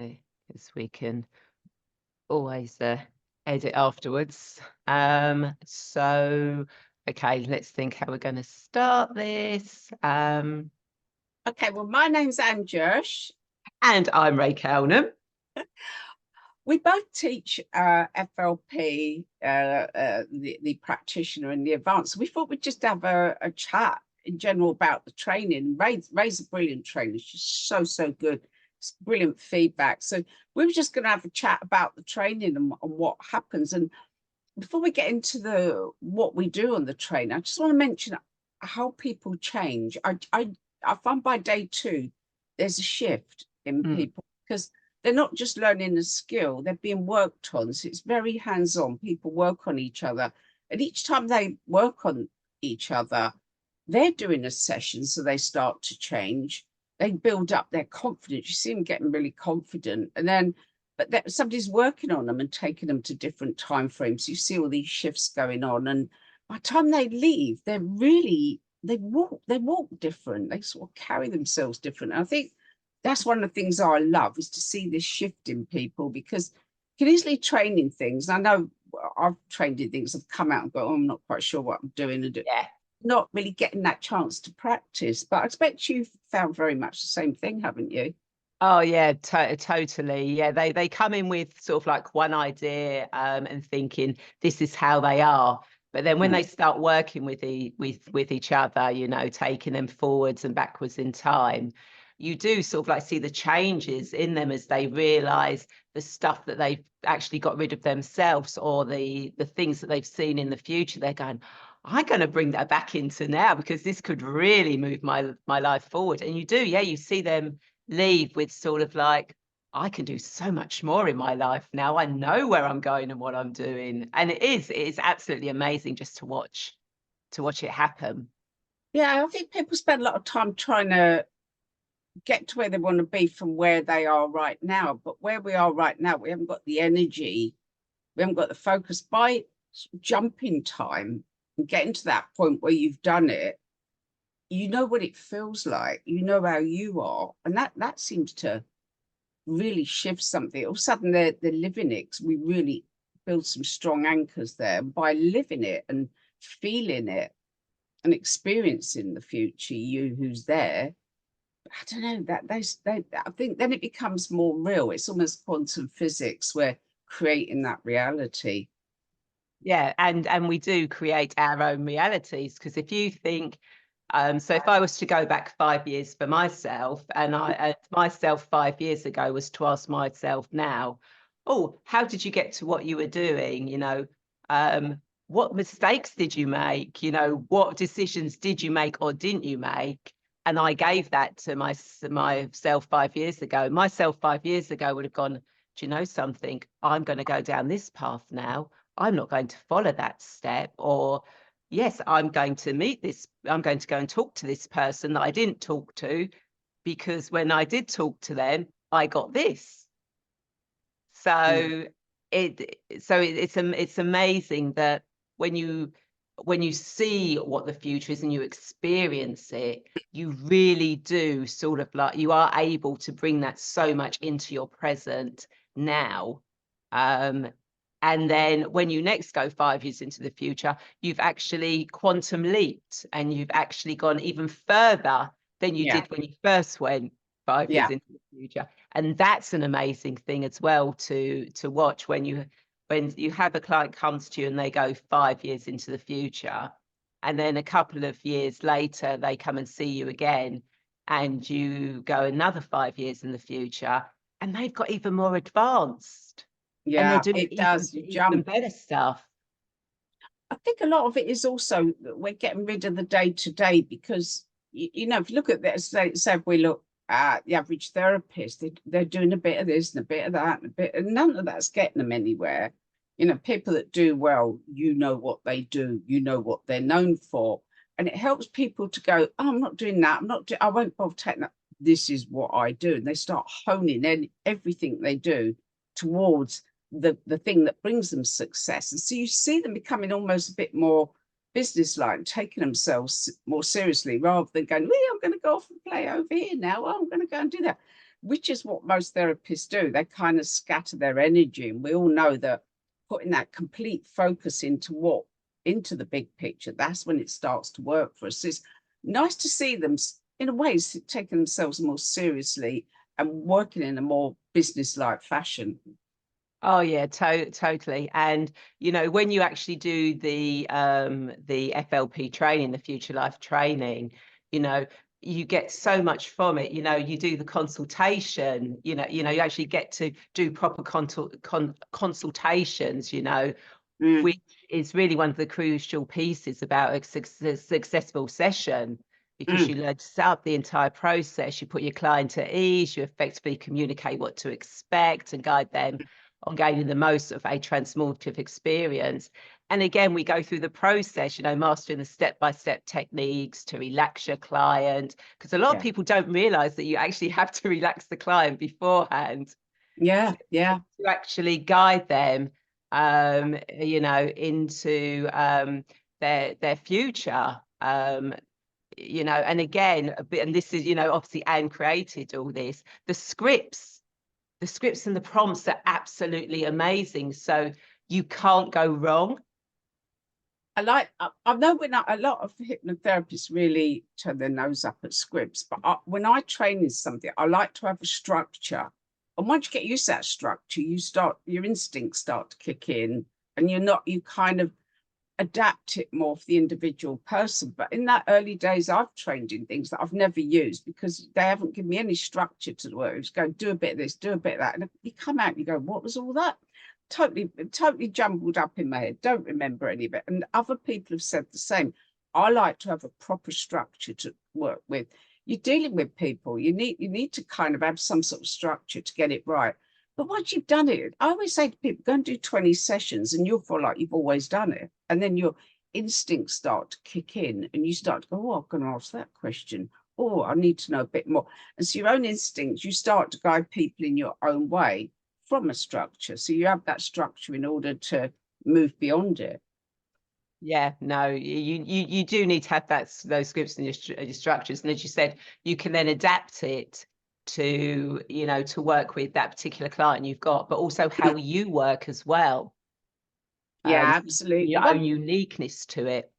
because we can always edit afterwards. So, okay, let's think how we're going to start this. Okay, well, my name's Jirsch. And I'm Ray Calnan. We both teach FLP, the practitioner and the advanced. We thought we'd just have a chat in general about the training. Ray's a brilliant trainer. She's so good. It's brilliant feedback. So we were just going to have a chat about the training and what happens. And before we get into what we do on the train, I just want to mention how people change. I find by day 2, there's a shift in people because they're not just learning a skill, they're being worked on. So it's very hands-on. People work on each other. And each time they work on each other, they're doing a session, so they start to change. They build up their confidence. You see them getting really confident. And then, but somebody's working on them and taking them to different time frames. You see all these shifts going on. And by the time they leave, they're really, they walk different. They sort of carry themselves different. And I think that's one of the things I love, is to see this shift in people, because you can easily train in things. I know I've trained in things, I've come out and go, oh, I'm not quite sure what I'm doing, and not really getting that chance to practice. But I expect you've found very much the same thing, haven't you? Oh yeah, totally. Yeah, they come in with sort of like one idea and thinking this is how they are. But then when they start working with each other, you know, taking them forwards and backwards in time, you do sort of like see the changes in them as they realize the stuff that they've actually got rid of themselves, or the things that they've seen in the future. They're going, I'm going to bring that back into now because this could really move my life forward. And you do, yeah, you see them leave with sort of like, I can do so much more in my life now. I know where I'm going and what I'm doing. And it is absolutely amazing just to watch it happen. Yeah, I think people spend a lot of time trying to get to where they want to be from where they are right now. But where we are right now, we haven't got the energy, we haven't got the focus. By jumping time and getting to that point where you've done it, you know what it feels like, you know how you are. And that seems to really shift something. All of a sudden they're living it, because we really build some strong anchors there. By living it and feeling it and experiencing the future you who's there, I don't know, I think then it becomes more real. It's almost quantum physics. We're creating that reality. Yeah, and we do create our own realities, because if you think, so if I was to go back 5 years for myself, and myself 5 years ago was to ask myself now, oh, how did you get to what you were doing? You know, what mistakes did you make? You know, what decisions did you make or didn't you make? And I gave that to myself 5 years ago. Myself 5 years ago would have gone, do you know something? I'm going to go down this path now. I'm not going to follow that step. Or, yes, I'm going to go and talk to this person that I didn't talk to, because when I did talk to them, I got this. So it's amazing that when you see what the future is and you experience it, you really do sort of like, you are able to bring that so much into your present now. And then when you next go 5 years into the future, you've actually quantum leaped, and you've actually gone even further than you did when you first went 5 years into the future. And that's an amazing thing as well to watch when you have a client comes to you and they go 5 years into the future, and then a couple of years later they come and see you again, and you go another 5 years in the future, and they've got even more advanced. And they're doing It does. You even jump. better stuff. I think a lot of it is also that we're getting rid of the day to day, because you know, if you look at this, say if we look at the average therapist, they're doing a bit of this and a bit of that, and none of that's getting them anywhere. You know, people that do well, you know what they do, you know what they're known for, and it helps people to go, oh, I'm not doing that, I won't bother taking that. This is what I do, and they start honing everything they do towards the thing that brings them success. And so you see them becoming almost a bit more businesslike, taking themselves more seriously, rather than going, well, I'm going to go off and play over here now. Well, I'm going to go and do that. which is what most therapists do. They kind of scatter their energy, and we all know that putting that complete focus into the big picture, that's when it starts to work for us. It's nice to see them, in a way, taking themselves more seriously and working in a more business-like fashion. Oh yeah, totally. And you know, when you actually do the FLP training, the future life training, you know, you get so much from it. You know, you do the consultation, you actually get to do proper consultations, which is really one of the crucial pieces about a successful session, because you learn to set up the entire process, you put your client at ease, you effectively communicate what to expect and guide them on gaining the most of a transformative experience. And again, we go through the process, mastering the step-by-step techniques to relax your client, because a lot of people don't realize that you actually have to relax the client beforehand. Yeah. To actually guide them, into their future. And again, and this is, obviously Anne created all this, the scripts and the prompts are absolutely amazing. So you can't go wrong. I know a lot of hypnotherapists really turn their nose up at scripts, but when I train in something, I like to have a structure. And once you get used to that structure, your instincts start to kick in, and you kind of adapt it more for the individual person. But in that early days, I've trained in things that I've never used because they haven't given me any structure to the work. Just go, do a bit of this, do a bit of that. And you come out and you go, what was all that? Totally jumbled up in my head. Don't remember any of it. And other people have said the same. I like to have a proper structure to work with. You're dealing with people. You need to kind of have some sort of structure to get it right. But once you've done it, I always say to people, go and do 20 sessions and you'll feel like you've always done it. And then your instincts start to kick in and you start to go, oh, I'm going to ask that question. Oh, I need to know a bit more. And so your own instincts, you start to guide people in your own way from a structure. So you have that structure in order to move beyond it. Yeah, no, you do need to have those scripts and your structures. And as you said, you can then adapt it to, to work with that particular client you've got, but also how you work as well. Yeah, absolutely. Your own uniqueness to it.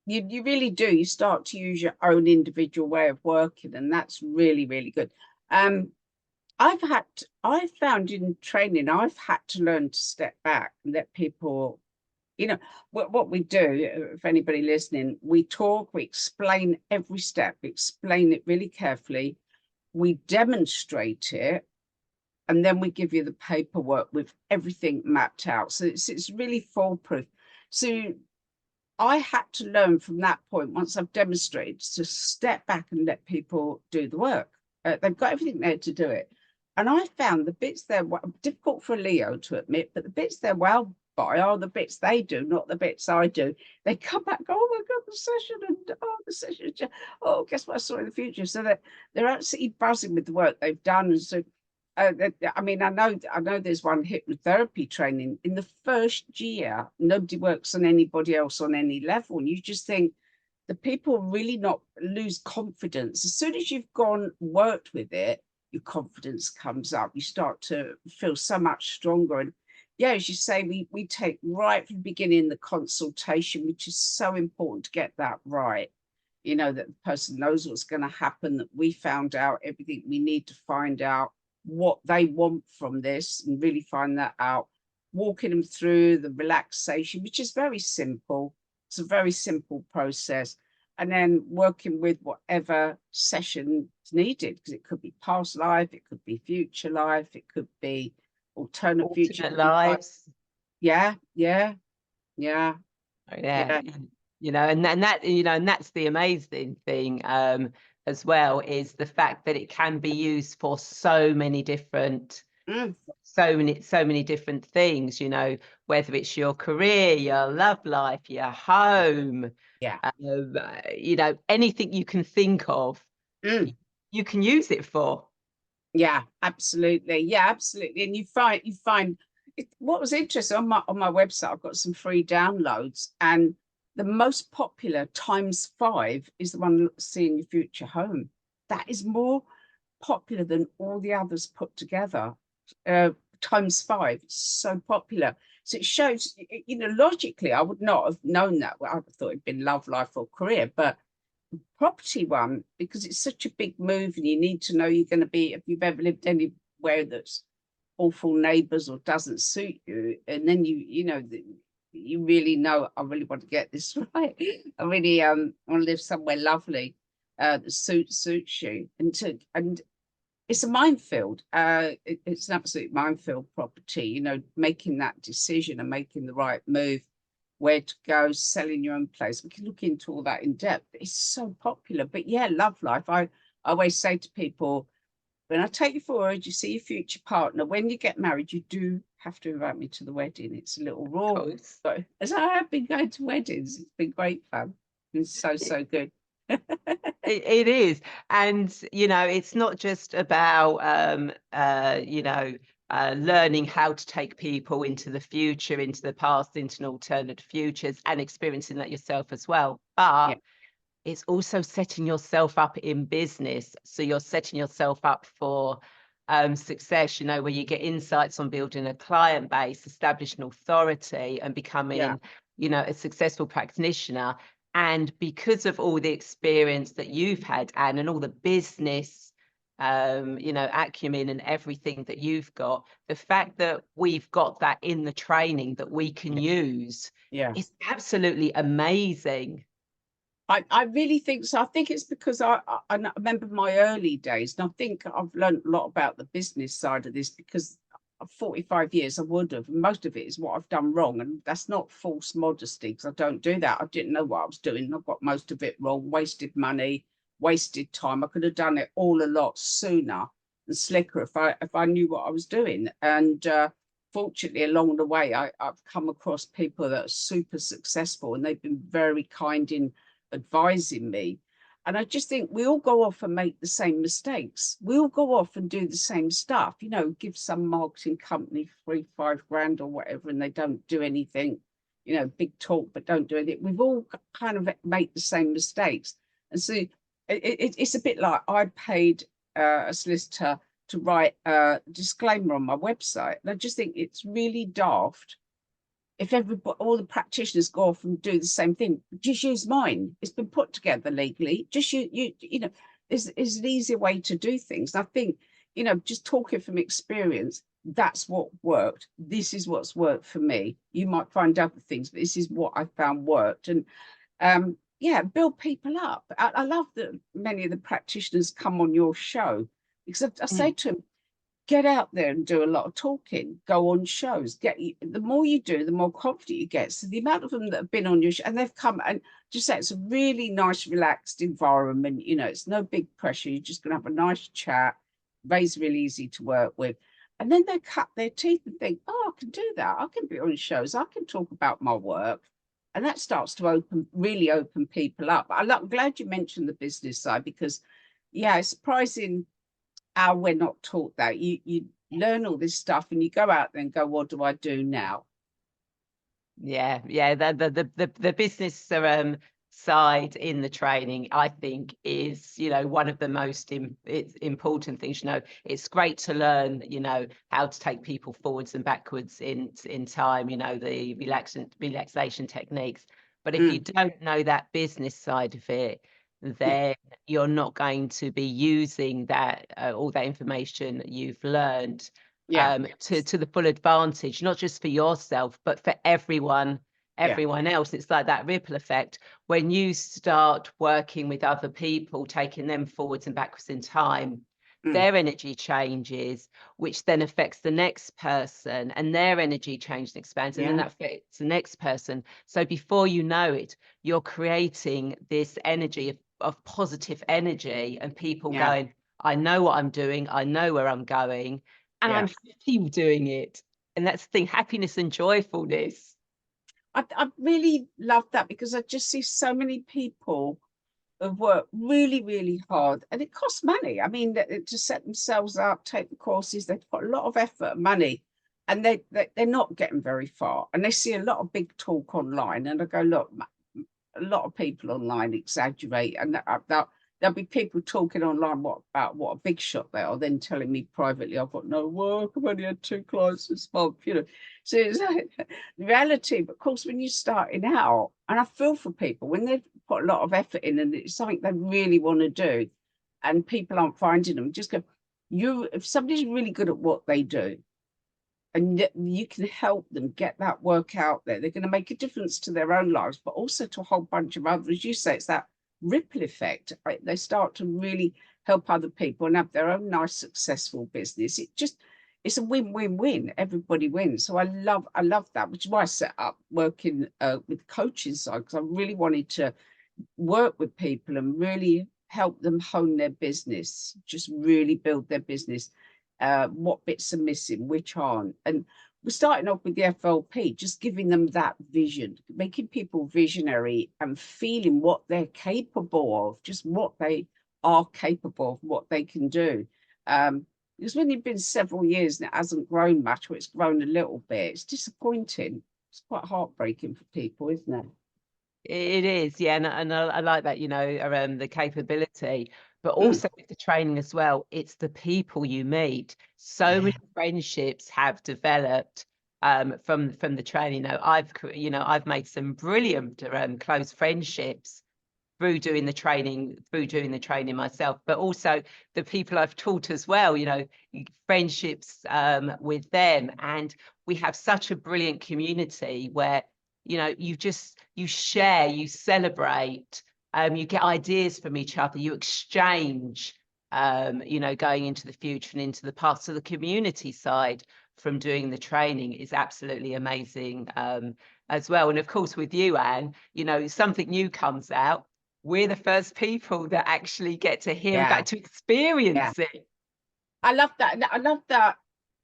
You really do. You start to use your own individual way of working, and that's really, really good. I found in training, I've had to learn to step back and let people, what we do, if anybody listening, we talk, we explain every step, we explain it really carefully, we demonstrate it, and then we give you the paperwork with everything mapped out. So it's really foolproof. So I had to learn from that point, once I've demonstrated, to step back and let people do the work. They've got everything there to do it. And I found the bits they're difficult for a Leo to admit, but the bits they're well by are the bits they do, not the bits I do. They come back, oh my God, the session, and the session, oh, guess what I saw in the future. So that they're absolutely buzzing with the work they've done. And so, I mean, I know there's one hypnotherapy training. In the first year, nobody works on anybody else on any level. And you just think the people really not lose confidence. As soon as you've worked with it, your confidence comes up. You start to feel so much stronger. And yeah, as you say, we take right from the beginning the consultation, which is so important to get that right. That the person knows what's going to happen, that we found out everything we need to find out, what they want from this, and really find that out. Walking them through the relaxation, which is very simple. It's a very simple process. And then working with whatever session is needed, because it could be past life, it could be future life, it could be alternate future lives. Yeah. And that's the amazing thing as well, is the fact that it can be used for so many different so many different things, whether it's your career, your love life, your home, anything you can think of, you can use it for. Yeah, absolutely. And you find what was interesting on my website, I've got some free downloads, and the most popular ×5 is the one seeing your future home. That is more popular than all the others put together, times 5. It's so popular. So it shows, you know, logically, I would not have known that. Well, I would have thought it'd been love, life, or career, but property one, because it's such a big move and you need to know you're going to be, if you've ever lived anywhere that's awful neighbors or doesn't suit you, and then you know, you really know, I really want to get this right. I really want to live somewhere lovely that suits you, and it's a minefield. It's an absolute minefield, property, you know, making that decision and making the right move, where to go, selling your own place. We can look into all that in depth. It's so popular. But yeah, love life. I always say to people, when I take you forward, you see your future partner, when you get married, you do have to invite me to the wedding. It's a little raw. So, as I have been going to weddings, it's been great fun. It's so good. It is. And, you know, it's not just about, you know, learning how to take people into the future, into the past, into an alternate futures, and experiencing that yourself as well. But Yeah. it's also setting yourself up in business. So you're setting yourself up for success, you know, where you get insights on building a client base, establishing authority, and becoming, you know, a successful practitioner. And because of all the experience that you've had, Anne, and all the business, you know, acumen and everything that you've got, the fact that we've got that in the training that we can use is absolutely amazing. I really think so. I think it's because I remember my early days, and I think I've learned a lot about the business side of this, because 45 years I would have. Most of it is what I've done wrong, and that's not false modesty, because I don't do that. I didn't know what I was doing. I got most of it wrong, wasted money, wasted time. I could have done it all a lot sooner and slicker if I knew what I was doing. And fortunately, along the way, I've come across people that are super successful, and they've been very kind in advising me. And I just think we all go off and make the same mistakes. We all go off and do the same stuff, you know, give some marketing company 3-5 grand or whatever, and they don't do anything, you know, big talk, but don't do anything. We've all kind of make the same mistakes. And so it's a bit like I paid a solicitor to write a disclaimer on my website. And I just think it's really daft if everybody, all the practitioners go off and do the same thing. Just use mine. It's been put together legally. Just you know, is an easier way to do things. And I think, you know, just talking from experience, that's what worked. This is what's worked for me. You might find other things, but this is what I found worked. And yeah, build people up. I love that many of the practitioners come on your show, because I say to them, get out there and do a lot of talking, go on shows, the more you do, the more confident you get. So the amount of them that have been on your show, and they've come, and just say it's a really nice, relaxed environment, you know, it's no big pressure, you're just gonna have a nice chat. Ray's really easy to work with. And then they cut their teeth and think, oh, I can do that, I can be on shows, I can talk about my work. And that starts to really open people up. I'm glad you mentioned the business side, because yeah, it's surprising how we're not taught that. You learn all this stuff and you go out there and go, what do I do now? Yeah, the business side in the training, I think, is, you know, one of the most important things. You know, it's great to learn, you know, how to take people forwards and backwards in time, you know, the relaxation techniques. But if you don't know that business side of it, then you're not going to be using that all that information you've learned to the full advantage, not just for yourself, but for everyone else. It's like that ripple effect. When you start working with other people, taking them forwards and backwards in time, their energy changes, which then affects the next person, and their energy changes and expands, and then that affects the next person. So before you know it, you're creating this energy of positive energy, and people going, I know what I'm doing, I know where I'm going, and I'm happy doing it. And that's the thing, happiness and joyfulness. I really love that, because I just see so many people have worked really, really hard, and it costs money. I mean, to set themselves up, take the courses, they've put a lot of effort and money, and they're not getting very far. And they see a lot of big talk online, and I go, look, a lot of people online exaggerate, and there'll be people talking online about what a big shot they are, then telling me privately, I've got no work, I've only had 2 clients this month, you know. So it's like the reality. But of course, when you're starting out, and I feel for people when they've put a lot of effort in and it's something they really want to do, and people aren't finding them, just go, if somebody's really good at what they do, and you can help them get that work out there, they're going to make a difference to their own lives, but also to a whole bunch of others. As you say, it's that ripple effect, right? They start to really help other people and have their own nice, successful business. It's a win-win-win. Everybody wins. So I love that, which is why I set up working with coaching side, because I really wanted to work with people and really help them hone their business, just really build their business. What bits are missing, which aren't. And we're starting off with the FLP, just giving them that vision, making people visionary and feeling what they're capable of, just what they are capable of, what they can do. Because when you've been several years and it hasn't grown much, or it's grown a little bit, it's disappointing. It's quite heartbreaking for people, isn't it? It is, yeah, and I like that, you know, around the capability, but also with the training as well. It's the people you meet. So many friendships have developed from the training. I've made some brilliant close friendships through doing the training myself, but also the people I've taught as well, you know, friendships with them. And we have such a brilliant community where, you know, you share, you celebrate, you get ideas from each other, you exchange, you know, going into the future and into the past. So the community side from doing the training is absolutely amazing as well. And of course, with you, Anne, you know, something new comes out, we're the first people that actually get to hear about, to experience it. I love that. I love that.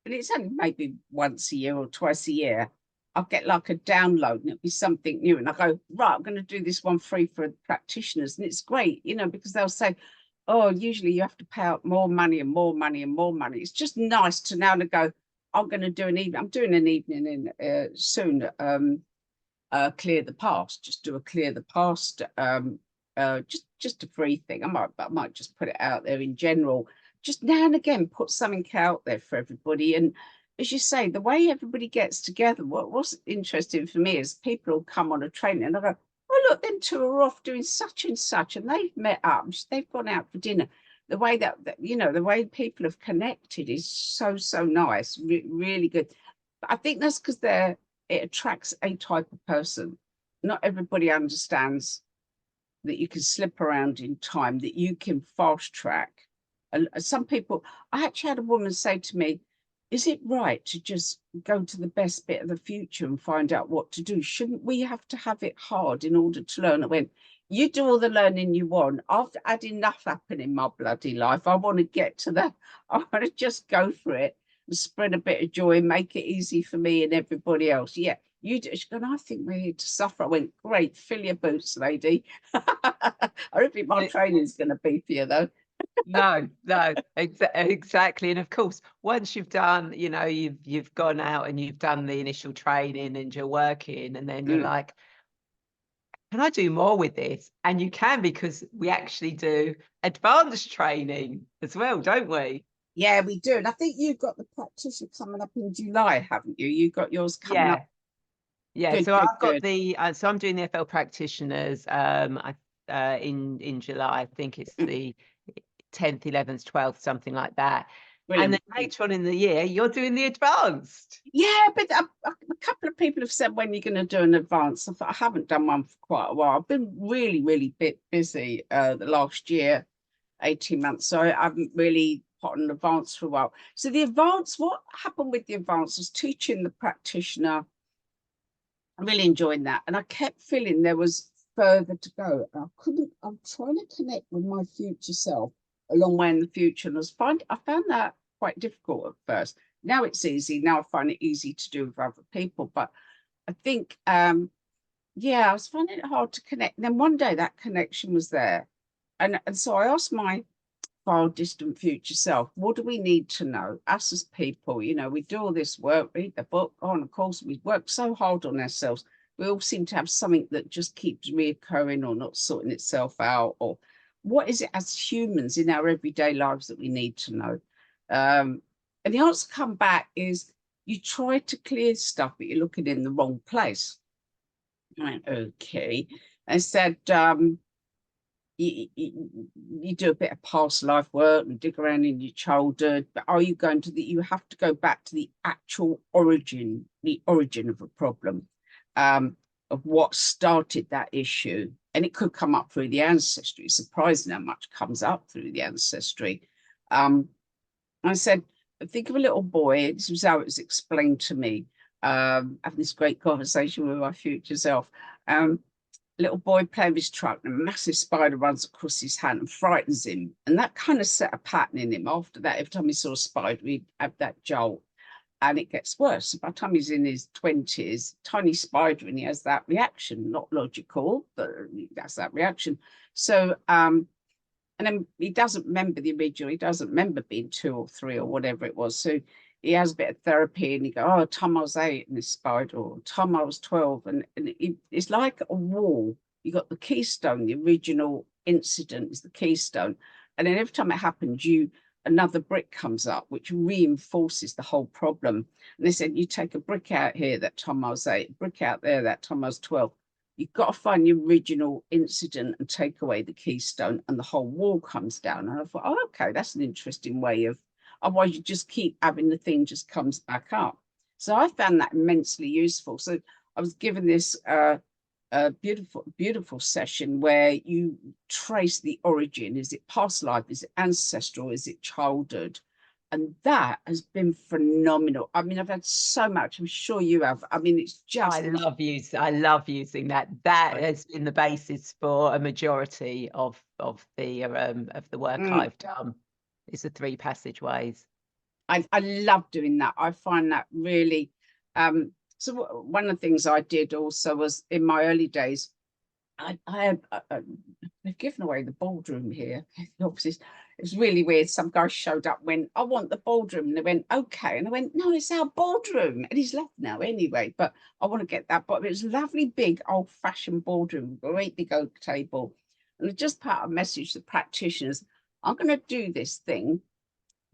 And it's only maybe once a year or twice a year. I'll get like a download and it'll be something new. And I go, right, I'm going to do this one free for practitioners. And it's great, you know, because they'll say, oh, usually you have to pay out more money and more money and more money. It's just nice to now to go, I'm going to do an evening. I'm doing an evening in soon, clear the past, just do a clear the past, just a free thing. I might just put it out there in general, just now and again, put something out there for everybody. And as you say, the way everybody gets together, what's interesting for me is people will come on a training and I go, oh, look, them two are off doing such and such, and they've met up, they've gone out for dinner. The way that you know, the way people have connected is so nice, really good. But I think that's because it attracts a type of person. Not everybody understands that you can slip around in time, that you can fast track. And some people, I actually had a woman say to me, is it right to just go to the best bit of the future and find out what to do? Shouldn't we have to have it hard in order to learn? I went, you do all the learning you want. I've had enough happen in my bloody life. I want to get to that. I want to just go for it and spread a bit of joy and make it easy for me and everybody else. Yeah, you do. She goes, I think we're here to suffer. I went, great, fill your boots, lady. I don't think my training's going to be for you, though. No, exactly. And of course, once you've done, you know, you've gone out and you've done the initial training and you're working, and then you're like, can I do more with this? And you can, because we actually do advanced training as well, don't we? Yeah, we do. And I think you've got the practitioner coming up in July, haven't you? You got yours coming up. Yeah. Good, So good, I've got good. the so I'm doing the FL practitioners in July. I think it's the 10th, 11th, 12th, something like that. Brilliant. And then later on in the year, you're doing the advanced. Yeah, but a couple of people have said when you're going to do an advance. I thought I haven't done one for quite a while. I've been really bit busy the last year, 18 months. So I haven't really put an advance for a while. So the advance, what happened with the advance was teaching the practitioner. I'm really enjoying that. And I kept feeling there was further to go. I'm trying to connect with my future self a long way in the future. And I found that quite difficult at first. Now it's easy. Now I find it easy to do with other people. But I think, yeah, I was finding it hard to connect. And then one day that connection was there. And so I asked my far distant future self, what do we need to know? Us as people, you know, we do all this work, read the book, on, of course, we work so hard on ourselves. We all seem to have something that just keeps reoccurring or not sorting itself out, or what is it as humans in our everyday lives that we need to know? And the answer come back is you try to clear stuff, but you're looking in the wrong place. I went, okay. I said, you do a bit of past life work and dig around in your childhood, but are you going to you have to go back to the actual origin, of a problem, of what started that issue. And it could come up through the ancestry. It's surprising how much comes up through the ancestry. I said, think of a little boy. This was how it was explained to me, having this great conversation with my future self. Little boy playing with his truck, and a massive spider runs across his hand and frightens him. And that kind of set a pattern in him. After that, every time he saw a spider, he'd have that jolt. And it gets worse. By the time he's in his 20s, tiny spider, and he has that reaction, not logical, but he has that reaction. So, and then he doesn't remember the original, he doesn't remember being 2 or 3 or whatever it was. So he has a bit of therapy, and he go, oh, time I was 8 and this spider, or time I was 12. And it's like a wall. You got the keystone, the original incident is the keystone. And then every time it happens, another brick comes up, which reinforces the whole problem. And they said, you take a brick out here, that time I was 8, a brick out there, that time I was 12. You've got to find the original incident and take away the keystone, and the whole wall comes down. And I thought, oh, okay, that's an interesting way of, otherwise you just keep having the thing just comes back up. So I found that immensely useful. So I was given this beautiful session where you trace the origin. Is it past life? Is it ancestral? Is it childhood? And that has been phenomenal. I mean, I've had so much. I'm sure you have. I mean, it's just. I love using that. That has been the basis for a majority of the work I've done. Is the 3 passageways. I love doing that. I find that really. So one of the things I did also was in my early days, they've given away the ballroom here. It's really weird. Some guy showed up, went, I want the ballroom. And they went, okay. And I went, no, it's our ballroom. And he's left now anyway, but I want to get that. But it was a lovely, big, old-fashioned ballroom, great big oak table. And I just put a message to practitioners, I'm going to do this thing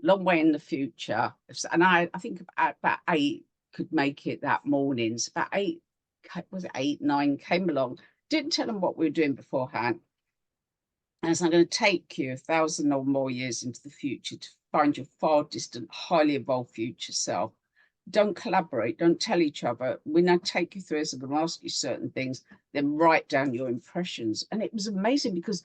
long way in the future. And I think about 8 could make it that morning. So about 8, was it 8, 9 came along. Didn't tell them what we were doing beforehand. And so I'm going to take you 1,000 or more years into the future to find your far distant, highly evolved future self. Don't collaborate, don't tell each other. When I take you through this, I'm going to ask you certain things, then write down your impressions. And it was amazing because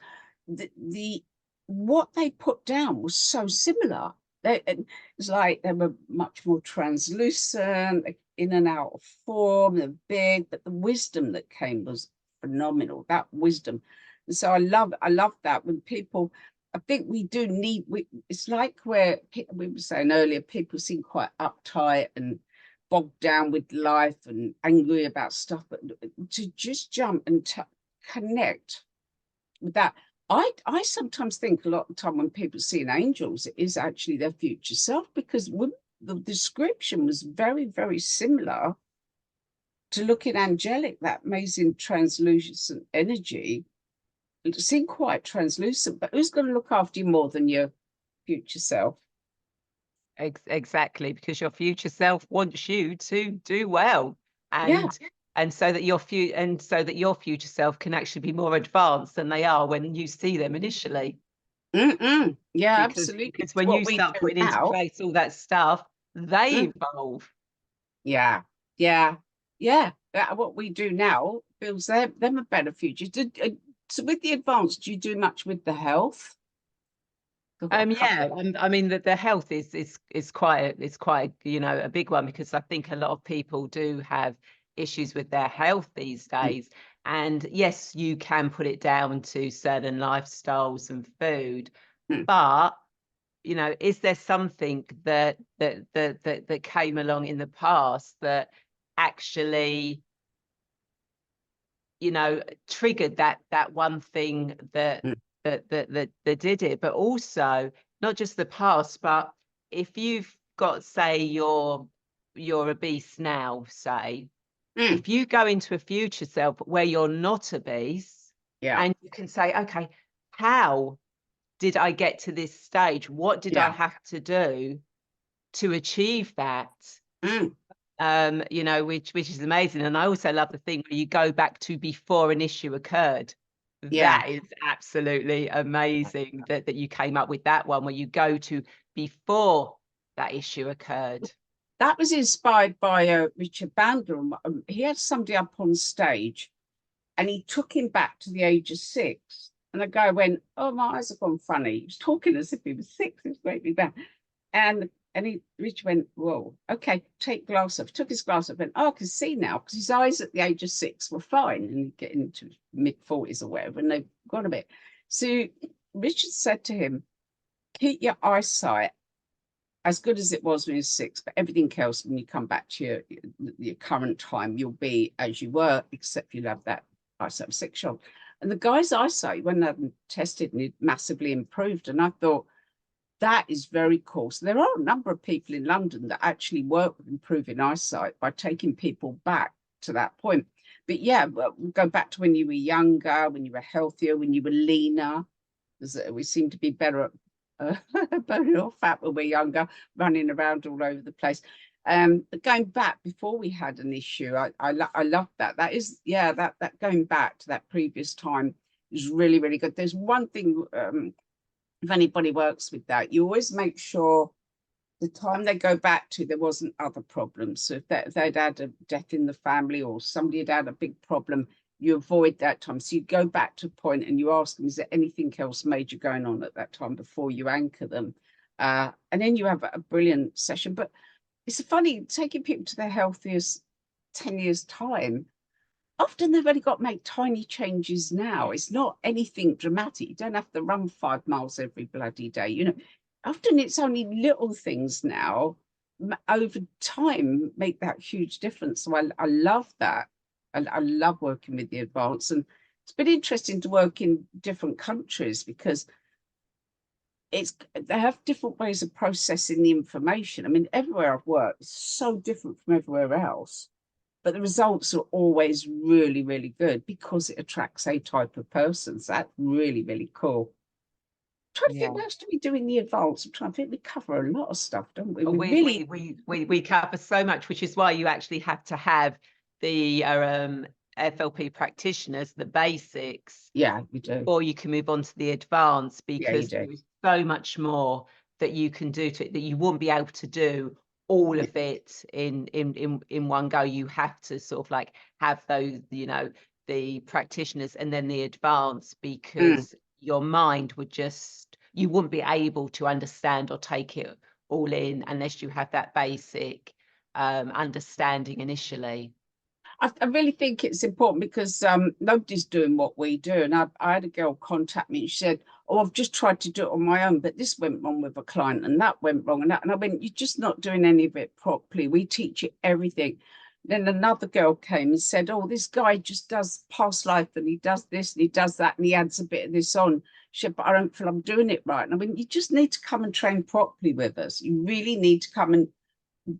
what they put down was so similar. It's like they were much more translucent, in and out of form, they're big, but the wisdom that came was phenomenal. That wisdom. And so I love that when people, I think we do need, it's like where we were saying earlier, people seem quite uptight and bogged down with life and angry about stuff, but to just jump and connect with that. I sometimes think a lot of the time when people see angels, it is actually their future self, because the description was very, very similar to looking angelic, that amazing translucent energy. It seemed quite translucent, but who's going to look after you more than your future self? Exactly, because your future self wants you to do well, and so that your future self can actually be more advanced than they are when you see them initially. Yeah, absolutely. Because when you start putting into place all that stuff, they evolve. Yeah. What we do now builds them a better future. So with the advanced, do you do much with the health? I mean the health is quite a big one, because I think a lot of people do have issues with their health these days. And yes, you can put it down to certain lifestyles and food, but is there something that came along in the past that actually triggered that one thing that did it? But also not just the past, but if you've got, say, you're obese now, say, if you go into a future self where you're not obese, and you can say, okay, how did I get to this stage? What did I Yeah. have to do to achieve that? You know, which is amazing. And I also love the thing where you go back to before an issue occurred. Yeah. That is absolutely amazing that you came up with that one, where you go to before that issue occurred. That was inspired by Richard Bandler. He had somebody up on stage and he took him back to the age of 6. And the guy went, "Oh, my eyes have gone funny." He was talking as if he was 6. It was greatly bad. Richard went, "Whoa, okay, take glass off." Took his glass off and, "Oh, I can see now," because his eyes at the age of 6 were fine and getting into mid-40s or whatever, and they've gone a bit. So Richard said to him, "Keep your eyesight as good as it was when you were 6, but everything else, when you come back to your current time, you'll be as you were, except you'll have that eyesight of 6-year-old." And the guy's eyesight, when they tested, and it massively improved. And I thought, that is very cool. So there are a number of people in London that actually work with improving eyesight by taking people back to that point. But yeah, we'll go back to when you were younger, when you were healthier, when you were leaner. We seem to be better at burning off fat when we're younger, running around all over the place. But going back before we had an issue, I love that. That is, yeah, that going back to that previous time is really, really good. There's one thing, if anybody works with that, you always make sure the time they go back to, there wasn't other problems. So if they'd had a death in the family or somebody had a big problem, you avoid that time. So you go back to a point and you ask them, is there anything else major going on at that time before you anchor them? And then you have a brilliant session. But it's funny, taking people to their healthiest 10 years' time, often they've only got to make tiny changes now. It's not anything dramatic. You don't have to run 5 miles every bloody day. You know, often it's only little things now over time make that huge difference. So I love that. I love working with the advanced, and it's been interesting to work in different countries because they have different ways of processing the information. I mean, everywhere I've worked is so different from everywhere else, but the results are always really, really good because it attracts a type of person. So that's really, really cool. I'm trying to think what else do we do in the advance. I'm trying to think we cover a lot of stuff, don't we? We cover so much, which is why you actually have to have the FLP practitioners, the basics. Yeah, we do. Before you can move on to the advanced, because Yeah, there's so much more that you can do to it that you won't be able to do all of it in one go. You have to sort of like have those, you know, the practitioners and then the advanced, because your mind would just, you wouldn't be able to understand or take it all in unless you have that basic understanding initially. I really think it's important because nobody's doing what we do. And I had a girl contact me and she said, "Oh, I've just tried to do it on my own, but this went wrong with a client and that went wrong and that." And I went, "You're just not doing any of it properly. We teach you everything." Then another girl came and said, "Oh, this guy just does past life and he does this and he does that and he adds a bit of this on." She said, "But I don't feel I'm doing it right." And I went, "You just need to come and train properly with us. You really need to come and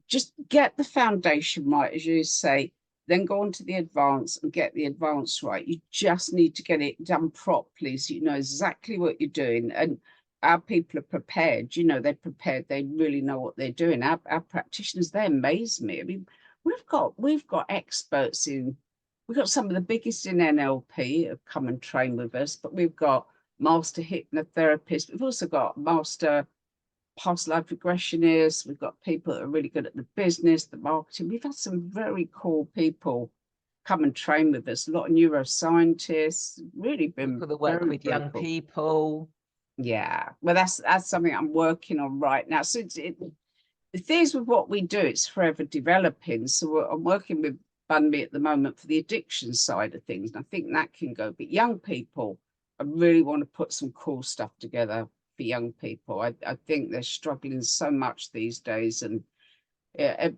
just get the foundation right, as you say, then go on to the advanced and get the advanced right. You just need to get it done properly so you know exactly what you're doing." And our people are prepared, you know, they're prepared, they really know what they're doing. Our practitioners, they amaze me. I mean, we've got experts we've got some of the biggest in NLP have come and train with us, but we've got master hypnotherapists, we've also got master past life regressionists, we've got people that are really good at the business, the marketing. We've had some very cool people come and train with us, a lot of neuroscientists, really been People that work very, with very young cool. people. Yeah, well, that's something I'm working on right now. So the things with what we do, it's forever developing. So I'm working with Bunby at the moment for the addiction side of things, and I think that can go. But young people, I really want to put some cool stuff together for young people. I think they're struggling so much these days, and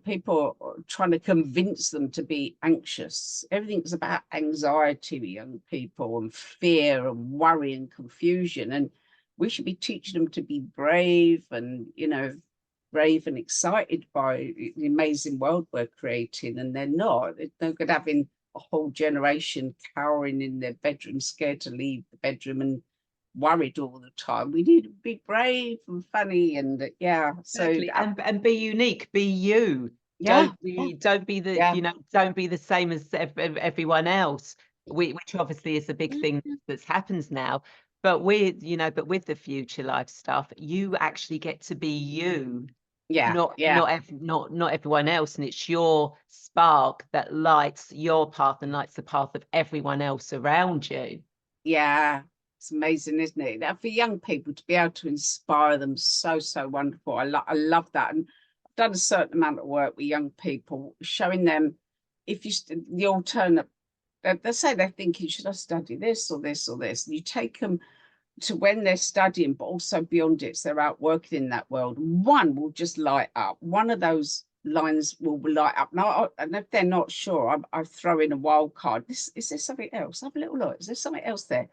people are trying to convince them to be anxious. Everything's about anxiety with young people and fear and worry and confusion. And we should be teaching them to be brave and, you know, brave and excited by the amazing world we're creating. And they're not. They're good having a whole generation cowering in their bedroom, scared to leave the bedroom and worried all the time. We need to be brave and funny, and yeah. So Exactly. And be unique, be you. yeah, Don't be the, yeah, don't be the same as everyone else, which obviously is a big thing yeah, that's happens now. But with, but with the future life stuff, you actually get to be you, yeah, yeah. not everyone else, and it's your spark that lights your path and lights the path of everyone else around you. Yeah, it's amazing, isn't it? That for young people to be able to inspire them, so, so wonderful. I love that. And I've done a certain amount of work with young people, showing them if you the alternate, they say they're thinking, should I study this or this or this? And you take them to when they're studying, but also beyond it, so they're out working in that world. One will just light up. One of those lines will light up. Now, and if they're not sure, I throw in a wild card. Is there something else? Have a little look. Is there something else there?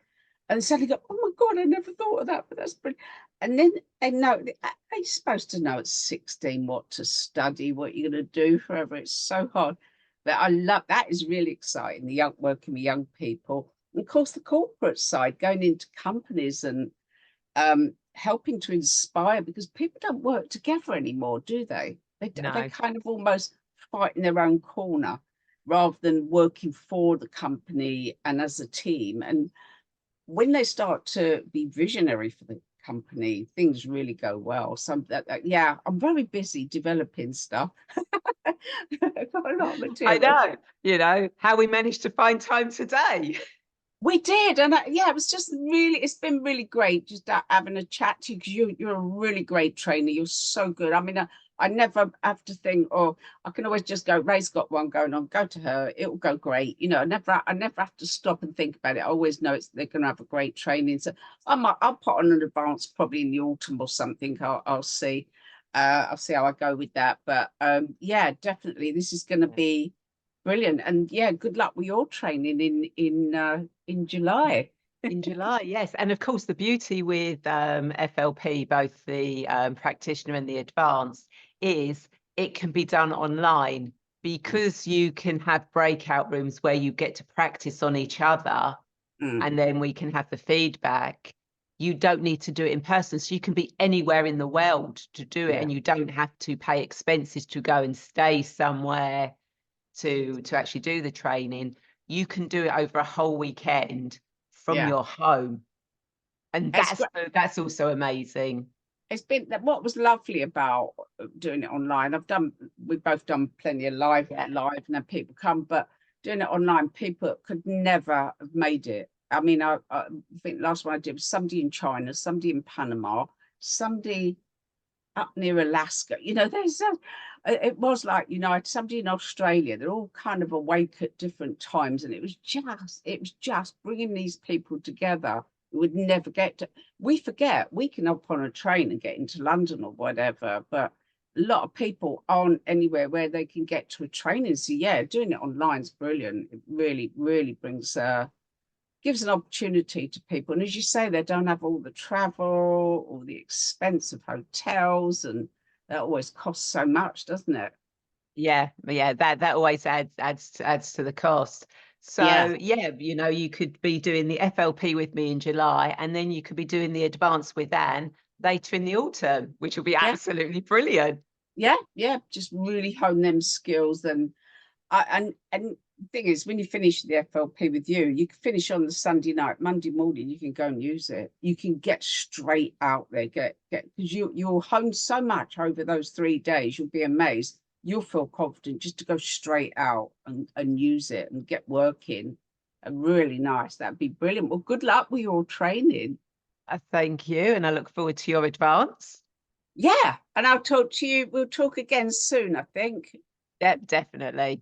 And suddenly go, oh my God, I never thought of that, but that's brilliant. And then they know, they're supposed to know at 16 what to study, what you're going to do forever. It's so hard. But I love that, is really exciting. The young working with young people. And of course, the corporate side, going into companies and helping to inspire, because people don't work together anymore, do they? They No. kind of almost fight in their own corner rather than working for the company and as a team. And when they start to be visionary for the company, things really go well. So yeah, I'm very busy developing stuff. I've got a lot of I material. know, how we managed to find time today. We did, and yeah, it was just really. It's been really great just having a chat to you, because you're a really great trainer. You're so good. I mean, I never have to think, oh, I can always just go. Ray's got one going on. Go to her. It will go great. I never have to stop and think about it. I always know they're going to have a great training. So I'll put on an advance probably in the autumn or something. I'll see. I'll see how I go with that. But yeah, definitely, this is going to be brilliant. And yeah, good luck with your training in July. In July, yes. And of course, the beauty with FLP, both the practitioner and the advanced, is it can be done online, because you can have breakout rooms where you get to practice on each other, Mm, and then we can have the feedback. You don't need to do it in person. So you can be anywhere in the world to do it, yeah, and you don't have to pay expenses to go and stay somewhere to actually do the training. You can do it over a whole weekend from yeah. your home, and It's great. that's also amazing. It's been what was lovely about doing it online. We've both done plenty of live, Yeah, and then people come, but doing it online, people could never have made it. I mean, I think last one I did was somebody in China, somebody in Panama, somebody up near Alaska. It was like, I had somebody in Australia. They're all kind of awake at different times, and it was just bringing these people together. We would never get to. We forget we can hop on a train and get into London or whatever, but a lot of people aren't anywhere where they can get to a training. So yeah, doing it online is brilliant. It really, really gives an opportunity to people. And as you say, they don't have all the travel or the expense of hotels, and that always costs so much, doesn't it? yeah, yeah. That always adds to the cost. Yeah, So yeah, you could be doing the FLP with me in July, and then you could be doing the advanced with Anne later in the autumn, which will be yeah, absolutely brilliant. yeah, yeah. Just really hone them skills. And the thing is, when you finish the FLP with you can finish on the Sunday night. Monday morning you can go and use it. You can get straight out there, get because you'll hone so much over those 3 days. You'll be amazed. You'll feel confident just to go straight out and use it and get working. Really nice. That'd be brilliant. Well, good luck with your training. Thank you, and I look forward to your advance. Yeah, and I'll talk to you. We'll talk again soon, I think. Yep, definitely.